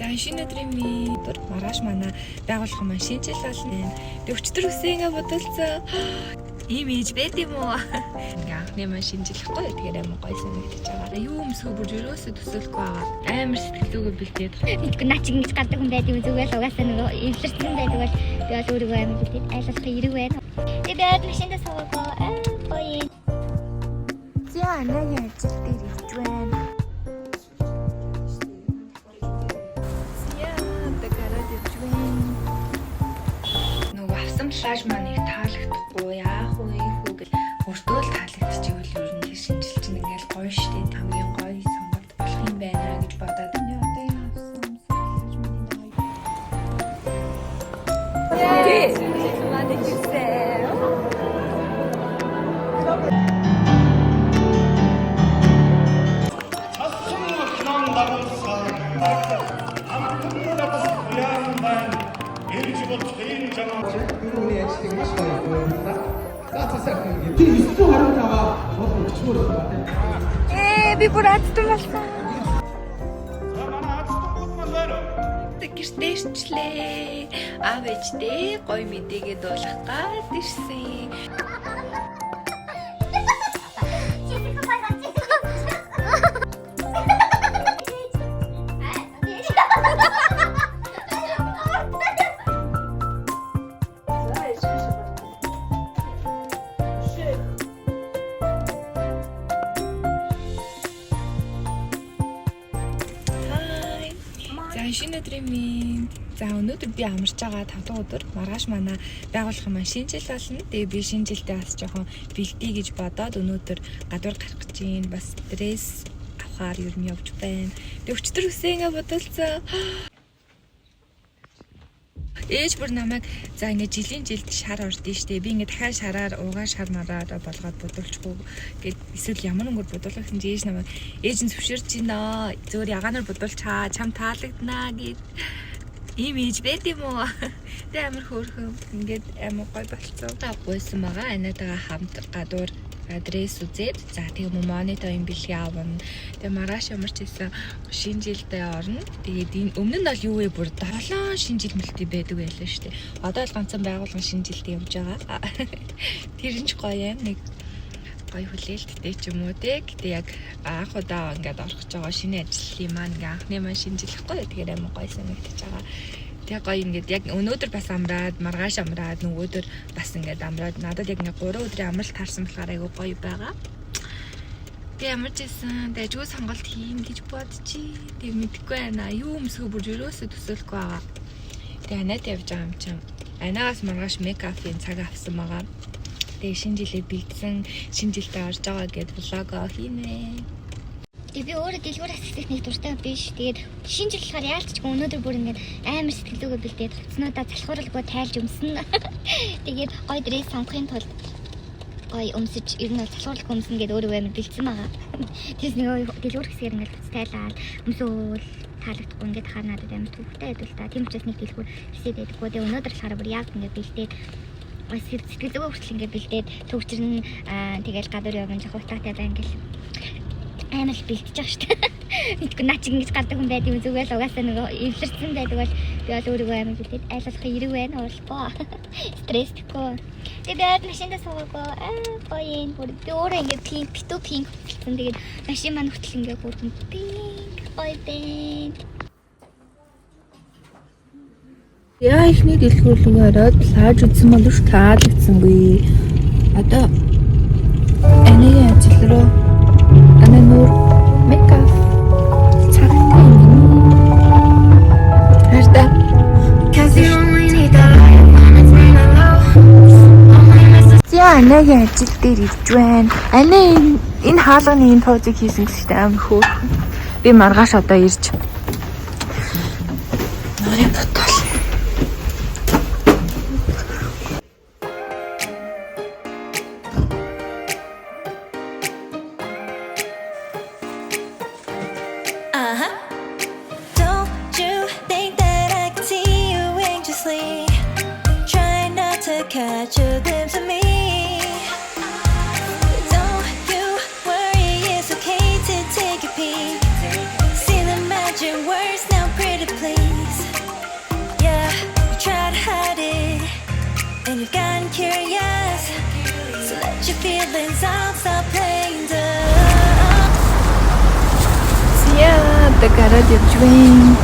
За шинэ өдрийн өдөр маргааш манай байгууллага маань шинжил болно. Өчтөр үсэйгээ бодолцоо. Ийм ээж байд юм уу? Анхны маань шинжилэхгүй. Тэгэхээр амар гоё санагдаж байгаа. Юу өмсгөө бүр ерөөсөө төсөөлөхгүй байгаа. Амар сэтгэлүүгээ бэлдээд. Мэдгүй наач ингэж гадаг хүн байдаг юм зүгээр л угаасаа нөгөө инфлюенсер байдаг бол би бол өөрийгөө амар бэлдээд айлуулах хэрэг байна. Тэгээд машиндаа суугаа гоё. За анагийн ажил дээр ирж байна. Флаш маань их таалагдахгүй яах вэ гэл өртөө л таалагдчихвэл ер нь шинжилж чинь ингээл гоё штэ хамгийн гоё сонголт болох юм байна гэж бодоод байна. Одоо энэ авсан флаш маань Үүний ажлыг маш гоё явуулсан. Цаасаа ингэ. Тэр 9 гаруй аваа бол өчмөр байна. Би бүр адтай болсон. Гэртээчлээ. Аав ээжтэй гоё мэдээгээ дуулах гад ирсэн. Шинэ өдрийн за өнөөдөр би амарч байгаа 5 дахь өдөр маргааш манай байгууллага маань шинжил болно. Тэгээ би шинжилтэй бас жоохон бэлдээ гэж бодоод өнөөдөр гадуур гарах гэж юм бас стресс авахаар ер нь явж байна. Тэгээ өчтөр үсэйгээ бодолцоо. Ээж бүр намайг за ингэ жилийн жилд шар ордсон штэ. Би ингэ дахиад шараар уугаа шар мараад болгоод бодуулчихгүй гэд эсвэл ямар нэгөр бодуулах юм ээж намайг ээж нь зөвшөөрч байна. Зөөр ягаанаар бодуулчаа чам таалагднаа гэд ийм ээж байд юм уу? Тэ амар хөөрхөн ингээд амар гой болцсон. Та гойсон байгаа. Анаатайгаа хамт гадуур адрес үзээд за тэгээ монитор юм бэлгээ авна. Тэгээ маргааш ямарч ийсэн шинэ жилдээ орно. Тэгээд энэ өмнө нь бол юу вэ бүр 7 шинэ жил мэлтэй байдаг байлаа шүү дээ. Одоо л ганцхан байгуулгын шинэ жилдээ явж байгаа. Тэр нь ч гоё юм. Нэг гоё хүлээлттэй ч юм уу те. Гэтэ яг анх удаа ингээд орох гэж байгаа шинэ ажлын маань ингээ анхны маань шинжилэхгүй. Тэгэхээр амар гоё санагдаж байгаа. Тэгээ гоё ингээд яг өнөөдөр бас амраад маргааш амраад нөгөөдөр бас ингээд амраад надад яг 3 өдрийн амралт таарсан болохоор айгүй гоё байгаа. Тэгээ ямар ч байсан дэжгүй сонголт хийн гэж бодчих. Тэгээ мэдэхгүй байна. Юу өмсгөө бүр ерөөсөө төсөөлөхгүй байгаа. Тэгээ анаад явж байгаа юм чинь. Анаагаас маргааш мейкапын цаг авсан байгаа. Тэгээ шинэ жилээ бэлдсэн, шинэ жилдээ орж байгаа гэдээ влог хийнэ. Би өөрөө дэлгүүр асуултыг нэг дуртай биш. Тэгээд шинэ жил болохоор яалтчгүй өнөөдөр бүр ингээд амар сэтгэлүүгээ бэлдээд хувцснуудаа залхууралгүй тайлж өмснө. Тэгээд гоё дресс сонгохын тулд гоё өмсөж ер нь залхууралгүй өмснө гэдээ өөрөө амар бэлдсэн байгаа. Тэс нэг дэлгүүр хэсгээр ингээд хувц тайлаад өмсөөл таалагдахгүй ингээд хаа надад амар төвхтэй байдвал та. Тийм учраас нэг дэлгүүр хэсээд байдаггүй. Тэгээд өнөөдөр болохоор бүр яг ингээд бэлдээд сэтгэлүүгээ хүртэл ингээд бэлдээд төвчрэн тэгээд гадуур явсан жоо хутаатай байна гэл. Амар бэлтэж байгаа шүү дээ. Мэдгүй наач ингэж гадаг хүн байдаг юм зүгээр л угаасаа нөгөө инфлюенсер байдаг бол би бол өөрийгөө амар бэлдээд айлуулах хэрэг байна уурлахгүй. Стресстэй. Тэгээд машиндаа суугаа гоё юм бүр би өөрөө ингэ пинк болсон. Тэгээд машин маань хөтөл ингэ бүрхэн пинк гоё байна. Яа ихний дэлгүүрлүгөө ороод плаж үзсэн боловч таалагдсангүй. Одоо анагийн ажил руу нуур мейкап царай харта анагийн ажил дээр ирж байна. Ана энэ хаалганы энэ поозыг хийсэн гэжтэй амар хөөрхөн. Би маргааш одоо ирж нарын бодол. Don't you think that I can see you anxiously? Try not to catch a glimpse of me. Don't you worry, it's okay to take a peek. See the magic words now, pretty please. одоо гараад явж байна.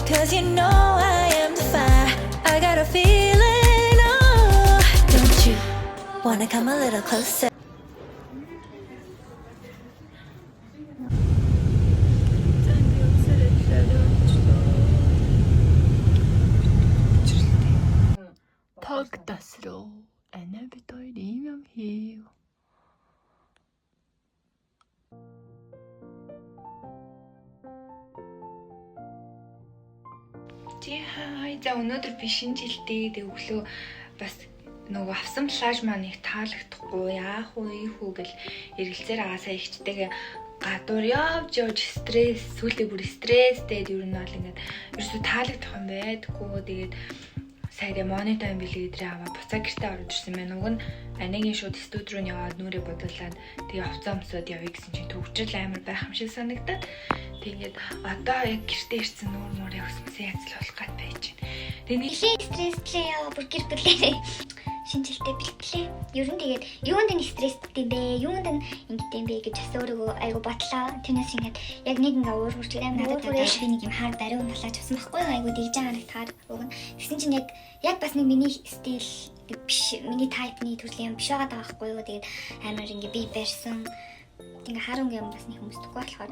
Cause you know I am the fire. I got a feeling, oh, don't you wanna come a little closer? Tag тасруу анаа бид хоёр ийм юм хийв. Хай за өнөөдөр би шинэ жилдээ тэг өглөө бас нөгөө авсан плаж маань их таалагдахгүй яах вэ ийхүү гэл эргэлзээр агаасаа ихчтэйгээ гадуур явж стресс сүлдээ бүр стресстэй ер нь бол ингээд ерөөсө таалагдах юм байдаггүй. Тэгээд сайдаа монитор билетрээ аваа буцаа гэртээ орж ирсэн байна. Уг нь анигийн шууд студи руу яваад нүрээ бодуулаад тэгээ хувцас өмсөд явъя гэсэн чинь төвчл амар байх юм шиг санагдаад тэгээд одоо яг гэртээ ирсэн нүүр мөрөө өсмөсөө язлуулах гад байж байна. Тэгээ Нилээ стресслээ яа бүр гэр бүлээ. Шинжилтэй бэлтлээ. Ер нь тэгээд юунд нь стресстэй бэ? Юунд нь ингэдэм бэ гэж бас өөрийгөө айгу бодлоо. Тэрнээс ингээд яг нэг ингээ уур хүрч амар надад би нэг юм хаар даруй налаач авсан байхгүй айгу дийж харагдахаар уг нь. Тэгсэн чинь яг бас нэг миний стил биш миний тайпны төрлийн юм биш байгаа байхгүй юу. Тэгээд амар ингээ би барьсан ингээ харанг юм бас нэг хүмүүстгүй болохоор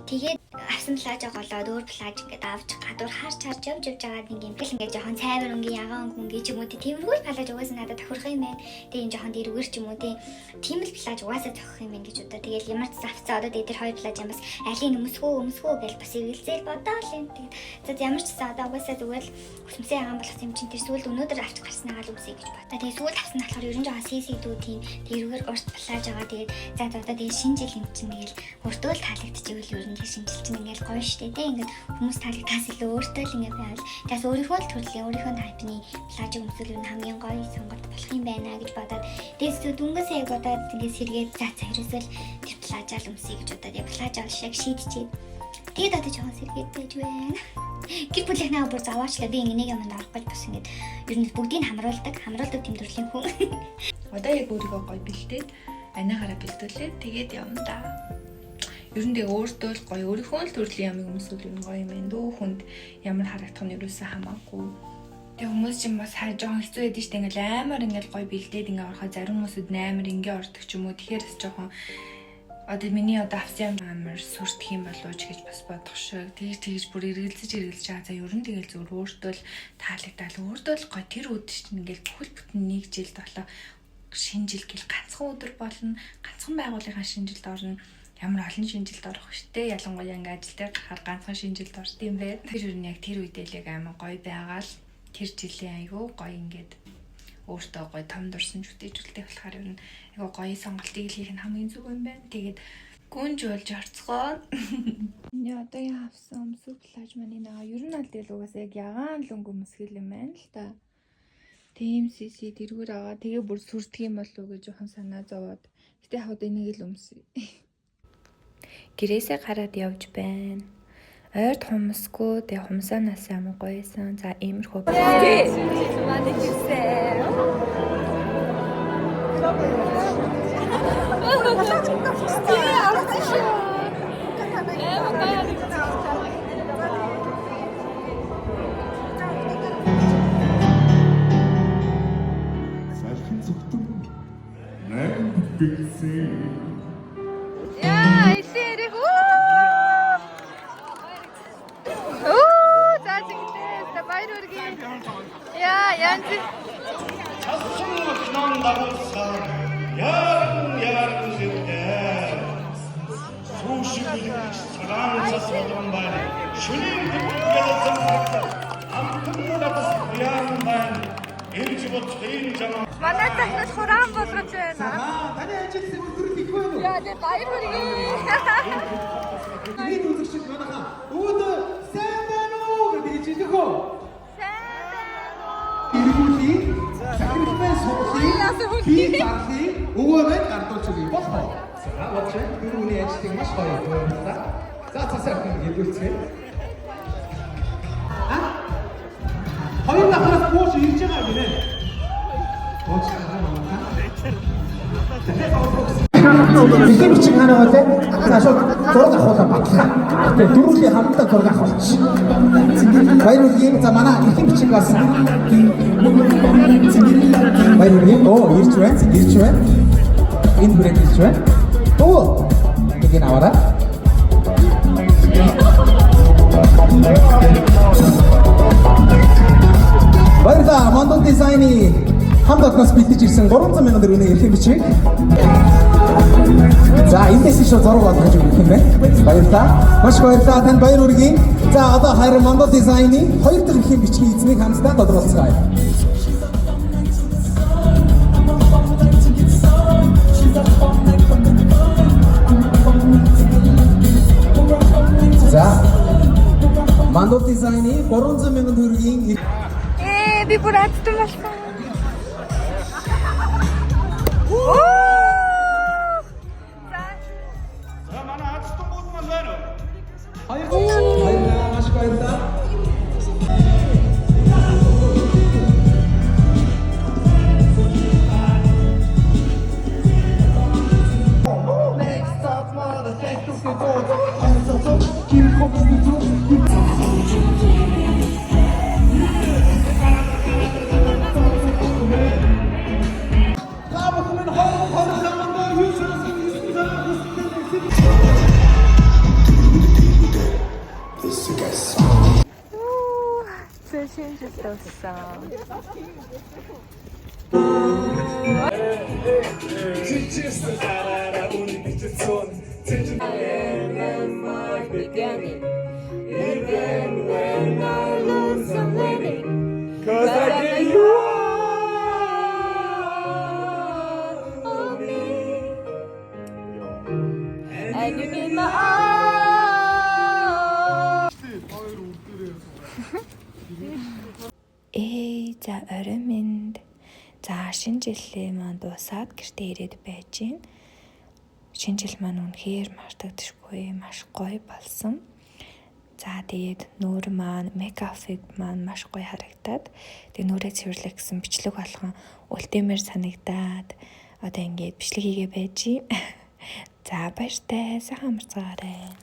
тэгээд авсан плаж голоод өөр плаж ингээд авч гадуур харж явж байгаа нэг юм бэл ингээ жоохон цайвар өнгийн ягаан өнгийн ч юм уу тиймэрхүү плаж угаасаа надад тохирох юм байна. Тэгээд энэ жоохон дэрвэр ч юм уу тийм л плаж угаасаа тохирох юм байна гэж удаа. Тэгээд ямар ч завцаа одоо дээр хоёр плаж юм бас алийг өмсгөө гэж бас эвэлзэл бодоол юм. Тэгээд за ямар ч гэсэн одоо угаасаа зүгээр л өсмөсөө ягаан болох юм чинь тэр сүүл өнөөдөр авч гарснаа л үсэй гэж бодлоо. Тэгээд сүүл авсан болохоор ерөн жоохон сисидүү тийм дэрвэр урт плаж байгаа. Тэгээд за одоо тэгээд шинэ жилийн чинь нэг л өөртөө л таалагдчихвэл ер нь шинжил чинь ингээл гоё штэ тэ ингээд хүмүүс таалагдаас илүү өөртөө л ингээд байвал тэгээс өөрийнхөө л төрлийн өөрийнхөө тайпны плаж өмсөл ер нь хамгийн гоё сонголт болох юм байна гэж бодоод тэгээс дүнгээс яг бодоод ингээд сэргээд за цаерээсэл тэр плажаал өмсөе гэж бодоод яг плажаал шиг шийдчихээ. Тэгээд одоо жоохон сэргээд байж байна. Гэр бүлийнхнээ бүр заваачлаа би нэг юмд орох гэж бас ингээд ер нь бүгдийг хамруулдаг тийм төрлийн хүн. Одоо яг өөрийгөө гоё бэлдээд анаагаараа бэлдүүлээд тэгээд явна да. Ер нь тэгээ өөртөө л гоё өөрийнхөө л төрлийн ямиг өмсвөл ер нь гоё юм байна. Дөө хүнд ямар харагдах нь ерөөсөө хамаагүй. Тэгээ хүмүүс ч юм бас жоохон хэцүү байдаг шүү дээ. Ингээл амар ингээл гоё бэлдээд ингээ орохоо зарим хүмүүсүүд амар ингээ ордог ч юм уу. Тэгэхээр бас жоохон одоо миний одоо авсан юм амар сүрдэх юм болов ч гэж бас бодох шиг. Тэгж бүр эргэлзэж байгаа. За ер нь тэгэл зөв өөртөө л таалагдал өөртөө л гоё тэр үд чинь ингээл бүхэл бүтэн нэг жилд болоо шинэ жил гэл ганцхан өдөр болно. Ганцхан байгууллагын шинэ жилд орно. Ямар олон шинэ жилд орох штэ. Ялангуяа ингээ ажил дээр гарахаар ганцхан шинэ жилд орсон юм бэ. Тэр юу яг тэр үедээ л яг амар гоё байгаа л тэр жилийн айгүй гоё ингээд өөртөө гоё том дурсан жүтэйжүүлдэг болохоор ер нь айгүй гоё сонголтыг хийх нь хамгийн зүг юм байна. Тэгээд гүнж болж орцгоо. Яа одоо яавсан өмсөв плаж маань наа ер нь аль тэгэл угаасаа яг ягаан л өнгө өмсгөл юм байна л та. Тийм сиси дэргүүр аваа тэгээ бүр сүрдэг юм болов уу гэж жоохон санаа зовоод. Гэтэ хавд энийг л өмсөе. Гэрээсээ гараад явж байна. Ойрд хумсгүй тэгээ хумсаанаас амар гоёсэн. За иймэрхүү. Манай хийсэн. Яа, илэрэг заажигтэй баяр хүргэе. Яа, янз ном дагуулсан яран зэрэг сүүшиг цагаан цас болгон байна. Шүнийн гэлсэн амтнуудаас яан байна. Ирж бодхийн жамаа. манай тахнаас хураан болгож байна. Таны ажил зөвхөн ихгүй юу? Яа, тэр баяр хүргэе. Энд үзэгч манайхаа өөдөө сайн байна уу гэж хэлэх үү? Сайн байна уу? Иргүүлийн сакрифайс сургуулийн би гарахыг өвөөд гардуулж өгье болохоо. За бодсон. Иргүүлийн ажлыг маш гоё явуулсан. За цасаар хэлүүлцгээе. Хоёр дахраас бууш ирж байгаа гинэ. Бууш гараа манай. Ихэн бичиг хаана байлаа? За шууд зураг авахлаа батлаа. Тэгээ дөрвөлийн хамтдаа зураг авах. Баяр үргийн за манай ихэн бичиг бас. Баяр үргийн ирж байна. Энэ бүрэнд ирж байна. Тэгин аваарай. Баярлалаа. Мандал дизайны хамт олноос бэлдэж ирсэн 300 мянган төгрөгийн эрхэм бичиг. За эндээс шүү зураг болгож өгөх юм байна. Баярлалаа. Маш баярлалаа танд баяр үргийн. За одоо харин Мандал дизайны 2 дахь эрхэм бичгийн эзнийг хамтдаа тодорхойлцгаая. За Мандал дизайны 300 мянган төгрөгийн Би бүр адтай болсон. За манай Ацтан бууд маань байна уу? Баярлалаа. Маш баярлалаа. За орой минь. За шинэ жилээ маань дуусаад гэртээ ирээд байж гин. Шинэ жил маань үнэхээр мартагдашгүй маш гоё болсон. За тэгээд нүүр маань мейкапыг маань маш гоё харагдаад тэгээд нүрээ цэвэрлэх гэсэн бичлэг болгон үлдээмээр санагдаад одоо ингээд бичлэг хийгээ байж гин. За баяртай сайхан амарцгаарай.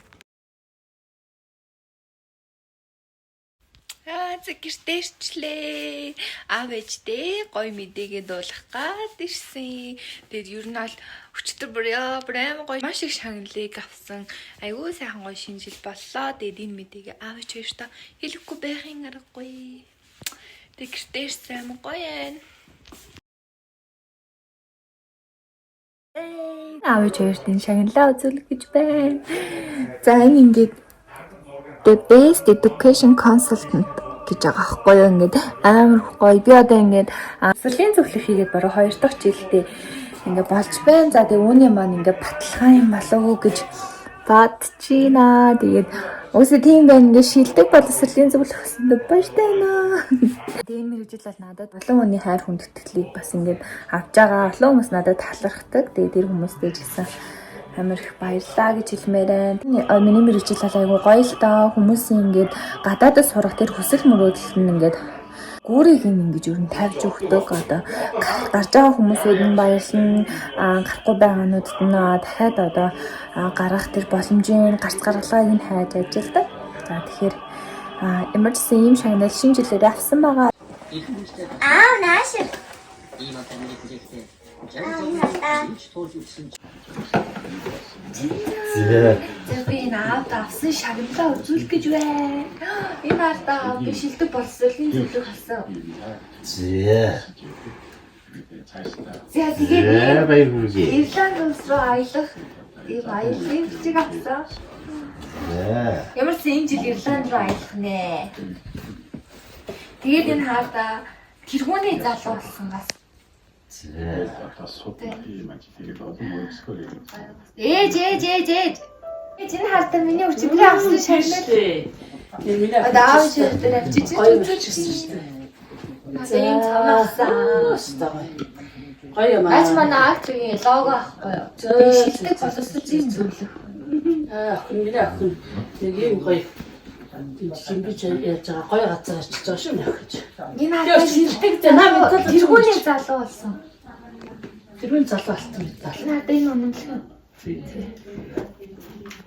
Гэртээчлээ. Аав ээжтэй гоё мэдээгээ дуулах гад ирсэн. Тэгээд ер нь аль өчтөр бүр аим гоё маш их шагналыг авсан. Айгүй сайхан гоё шинэ жил боллоо. Тэгээд энэ мэдээгээ аав ээж хоёртаа хэлэхгүй байхын аргагүй. Тэгээд гэртээсэн аим гоё байна. Аав ээж хоёртын шагналаа үзүүлэх гэж байна. За энэ ингээд The Best Education Consultant гэж байгаа байхгүй юу, ингээд амар гоё. Би одоо ингээд сургуулийн зөвлөх хийгээд баруун 2 дахь жилдээ ингээд болж байна. За тэгээ үүний маань ингээд баталгаа юм болов уу гэж бодчихина. Тэгээд үгүй тийм байна, ингээд шилдэг боловсролын зөвлөх гэсэндээ баяртай байна. Тэгээ энэ мэрэгжил бол надад олон хүний хайр хүндэтгэлийг бас ингээд авч байгаа. Олон хүмүүс надад талархдаг. Тэгээд тэр хүмүүстэй ч гэсэн амар их баярлаа гэж хэлмээр байна. Миний мэрэгжил айгу гоё л доо. Хүмүүсийн ингээд гадаадас сурах тэр хүсэл мөрөөдөлт нь ингээд гүүрийг ингэж ер нь тавьж өгдөг. Одоо гарч байгаа хүмүүсүүд нь баярлна. Гарахгүй байгаануудад нь дахиад одоо гарах тэр боломжийн гарц гаргалгааг нь хайж ажилладаг. За тэгэхээр emergency юм шагнал шинэ жилээр авсан байгаа. Нааш. Би наад авсан шагналаа үзүүлэх гэж байна. Энэ ардаа би шилдэг боловсролын зөвлөх авсан. За тэгээд баяр хүргэе. Ирланд улс руу аялах ийм аяллаа бичиг авсан. Ямар ч энэ жил Ирланд руу аялах нэ. Тэгээд энэ хаада тэргүүний залуу болсон бас. Ээж. Энэ хаада миний өчигдөр авсан шагнал. Одоо аав ширдэр авчиж үзүүлсэн. Зэн цамаасан. Гоё юм аа. Аж манай актрийн лого авахгүй юу? Би шилдэг боловсролын зөвлөх. Миний охин нэг юм гоё. Тийм би ч яаж байгаа гоё газар очиж байгаа шүү нэ охин. Энэ хаада шилдэг замаа тэргүүний залуу болсон. тэрүүн залуу алтан медаль. Надад энэ үнэмлэх.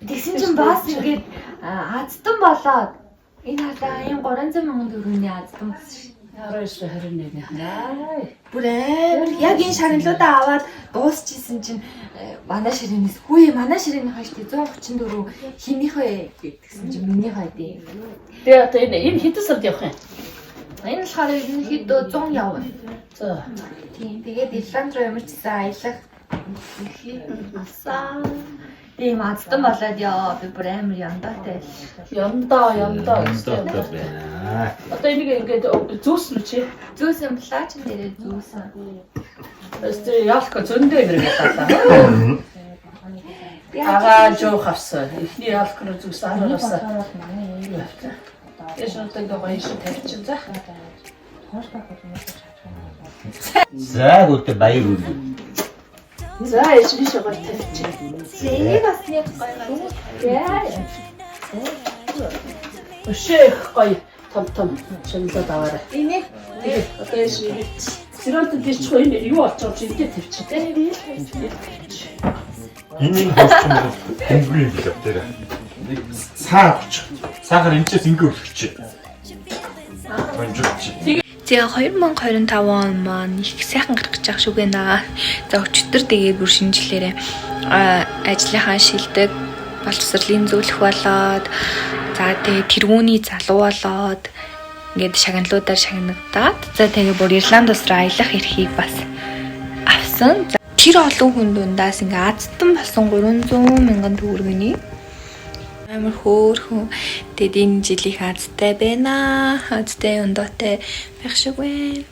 Тэгсэн чинь бас ингээд аздан болоод энэ хадаа энэ 300 мянган төгрөгийн аздан болсон шүү. 1921. Аа. Бүр амар яг энэ шагналуудаа аваад дуусчихсан чинь манай ширээнээс хөөе манай ширээний хойш 134 хинийхээ гэсэн чинь минийхээ дээ. Тэгээ одоо энэ хэдэн сард явах юм? Энэ болохоор ерөнхийдөө 100 явна. За. Тийм тэгээд Ирланд руу ямар ч гэсэн аялах асаа. Тийм аздан болоод яа би бүр амар яндаатай. Яндаа гэсэн. Одоо энийг ингээд зүүснэ чи. Зүүсэн плач дээрээ зүүсэн. Өстө ялко зөндөө нэр гадаа. Ага жоох авсан. Эхний ялко руу зүүсэн араас. Яш одоо гоё шиг тавьчих за. За гүтэ баяр үгүй. За яш биш гоё тавьчих. Энийг бас яг гоё. Яа. Өшөөх гоё том шимлээд аваарай. Энийг Тэгээ одоо яш сэрэлт дэрчгүй энэ юу очиж эндээ тавьчих те. Энийг хөөсөн хөнгөн билээ тэр. Сахар энэчээс ингээ өргөч. Тэгээ 2025 он маань их сайхан гарах гэж байгаа шүү гэнэ. За өчтөр тэгээ бүр шинжлэлээрээ ажлынхаа шилдэг боловсролын зөвлөх болоод за тэгээ тэргүүний залуу болоод ингээд шагналуудаар шагнагдаад за тэгээ бүр Ирланд ус руу аялах эрхийг бас авсан. Тэр олон хүн дундаас ингээ азтан болсон 300 мянган төгрөгийн амар хөөрхөн. Тэгэд энэ жилийн азтай байна. Азтай өндөөтэй байх шиг байна.